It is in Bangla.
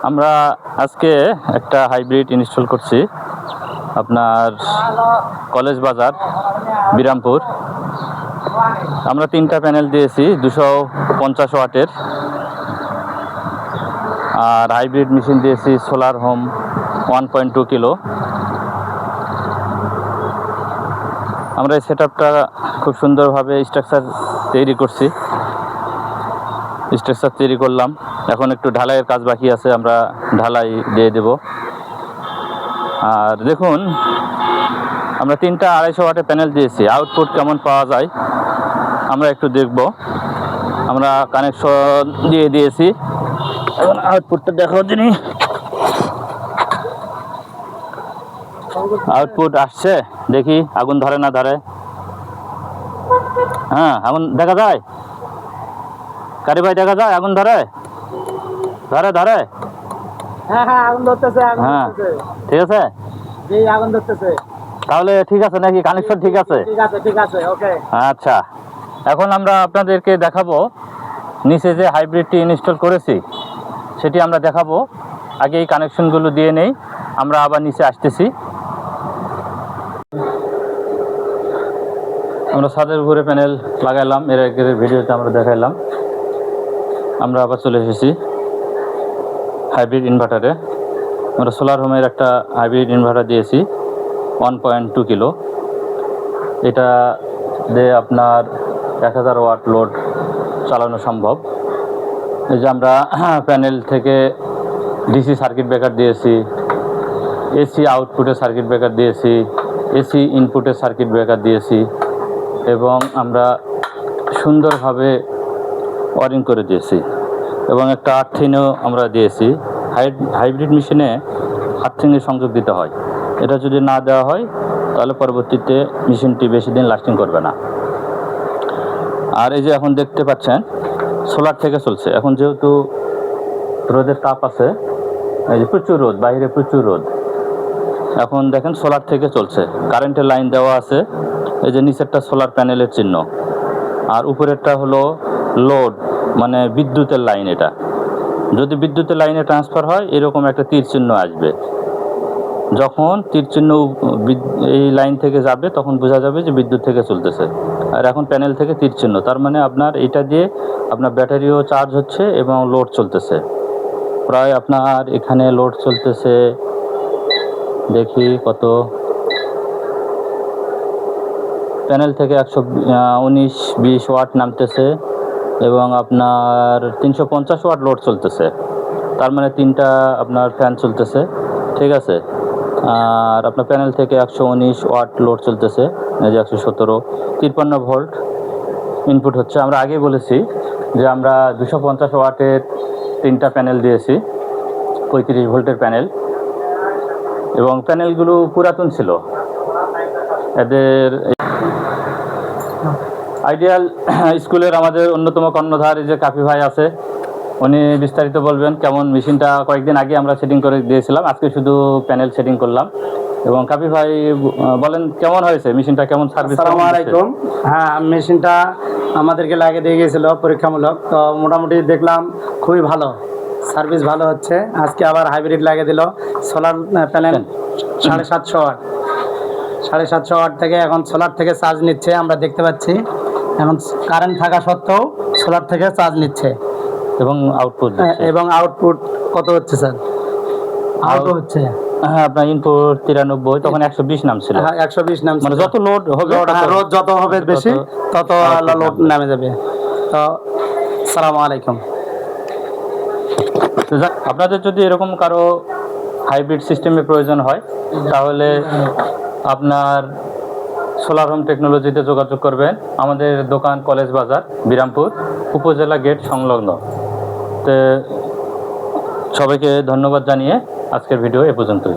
আমরা আজকে একটা হাইব্রিড ইনস্টল করছি আপনার কলেজ বাজার বিরামপুর। আমরা 3টা প্যানেল দিয়েছি 250 ওয়াটের, আর হাইব্রিড মেশিন দিয়েছি সোলার হোম 1.2 কিলো। আমরা এই সেটআপটা খুব সুন্দরভাবে স্ট্রাকচার তৈরি করলাম। এখন একটু ঢালাইয়ের কাজ বাকি আছে, আমরা ঢালাই দিয়ে দেব। আর দেখুন, আমরা 3টা 250 ওয়াটের প্যানেল দিয়েছি, আউটপুট কেমন পাওয়া যায় আমরা একটু দেখব। আমরা কানেকশন দিয়ে দিয়েছি, এখন আউটপুটটা দেখো যিনি। আউটপুট আসছে, দেখি আগুন ধরে না ধরে। হ্যাঁ, আগুন দেখা যায়। কারি ভাই, দেখা যায় আগুন ধরে? ধরে। হ্যাঁ, আগুন ধরতেছে। হ্যাঁ, ঠিক আছে। আগুন ধরতেছে। তাহলে ঠিক আছে নাকি? কানেকশন ঠিক আছে? ঠিক আছে, ওকে। আচ্ছা, এখন আমরা আপনাদেরকে দেখাবো নিচে যে হাইব্রিডটি ইনস্টল করেছি সেটি আমরা দেখাবো। আগে এই কানেকশনগুলো দিয়ে নেই, আমরা আবার নিচে আসতেছি। আমরা ছাদের উপরে প্যানেল লাগাইলাম, এর আগের ভিডিওতে আমরা দেখাইলাম। আমরা আবার চলে এসেছি হাইব্রিড ইনভার্টারে। আমরা সোলার হোমের একটা হাইব্রিড ইনভার্টার দিয়েছি 1.2 কিলো। এটা দিয়ে আপনার 1000 ওয়াট লোড চালানো সম্ভব। এই যে আমরা প্যানেল থেকে ডিসি সার্কিট ব্রেকার দিয়েছি, এসি আউটপুটের সার্কিট ব্রেকার দিয়েছি, এসি ইনপুটের সার্কিট ব্রেকার দিয়েছি, এবং আমরা সুন্দরভাবে ওয়ারিং করে দিয়েছি, এবং একটা আর্থিংও আমরা দিয়েছি। হাইব্রিড মেশিনে আর্থিংয়ের সংযোগ দিতে হয়, এটা যদি না দেওয়া হয় তাহলে পরবর্তীতে মেশিনটি বেশি দিন লাস্টিং করবে না। আর এই যে এখন দেখতে পাচ্ছেন সোলার থেকে চলছে। এখন যেহেতু রোদের তাপ আছে, এই যে প্রচুর রোদ, বাইরে প্রচুর রোদ, এখন দেখেন সোলার থেকে চলছে। কারেন্টের লাইন দেওয়া আছে, এই যে নিচেরটা সোলার প্যানেলের চিহ্ন, আর উপরেরটা হলো লোড, মানে বিদ্যুতের লাইন। এটা যদি বিদ্যুতের লাইনে ট্রান্সফার হয় এরকম একটা তীর চিহ্ন আসবে। যখন তীর চিহ্ন এই লাইন থেকে যাবে তখন বোঝা যাবে যে বিদ্যুৎ থেকে চলতেছে। আর এখন প্যানেল থেকে তীর চিহ্ন, তার মানে আপনার এটা দিয়ে আপনার ব্যাটারিও চার্জ হচ্ছে এবং লোড চলতেছে। প্রায় আপনার এখানে লোড চলতেছে, দেখি কত, প্যানেল থেকে 119-20 ওয়াট নামতেছে, এবং আপনার 350 ওয়াট লোড চলতেছে। তার মানে 3টা আপনার ফ্যান চলতেছে, ঠিক আছে। আর আপনার প্যানেল থেকে 119 ওয়াট লোড চলতেছে, এই যে 117, 53 ভোল্ট ইনপুট হচ্ছে। আমরা আগেই বলেছি যে আমরা 250 ওয়াটের 3টা প্যানেল দিয়েছি, 35 ভোল্টের প্যানেল, এবং প্যানেলগুলো পুরাতন ছিল। এদের আইডিয়াল স্কুলের আমাদের অন্যতম কর্ণধার যে কাফি ভাই আছে, উনি বিস্তারিত বলবেন কেমন। মেশিনটা কয়েকদিন আগে আমরা সেটিং করে দিয়েছিলাম, আজকে শুধু প্যানেল সেটিং করলাম। এবং কাফি ভাই বলেন কেমন হয়েছে মেশিনটা, কেমন সার্ভিস? আসসালামু আলাইকুম। হ্যাঁ, মেশিনটা আমাদেরকে লাগিয়ে দিয়ে গিয়েছিল পরীক্ষামূলক, তো মোটামুটি দেখলাম খুবই ভালো সার্ভিস, ভালো হচ্ছে। আজকে আবার হাইব্রিড লাগিয়ে দিল, সোলার প্যানেল 750 ওয়াট, 750 ওয়াট থেকে এখন সোলার থেকে চার্জ নিচ্ছে। আমরা দেখতে পাচ্ছি এখন কারেন্ট থাকা সত্ত্বেও সোলার থেকে চার্জ নিচ্ছে। এবং আউটপুট কত হচ্ছে স্যার? আউটপুট হচ্ছে, হ্যাঁ, আপনার ইনপুট 93, তখন 120 নামছিল। হ্যাঁ, 120 নামছিল। মানে যত লোড হবে, রোদ যত হবে বেশি তত লোড নামে যাবে। তো আসসালামু আলাইকুম। আপনাদের যদি এরকম কারো হাইব্রিড সিস্টেমের প্রয়োজন হয় তাহলে আপনার সোলার হোম টেকনোলজিতে যোগাযোগ করবেন। আমাদের দোকান কলেজ বাজার বিরামপুর, উপজেলা গেট সংলগ্ন। তো সবাইকে ধন্যবাদ জানিয়ে আজকের ভিডিও এ পর্যন্তই।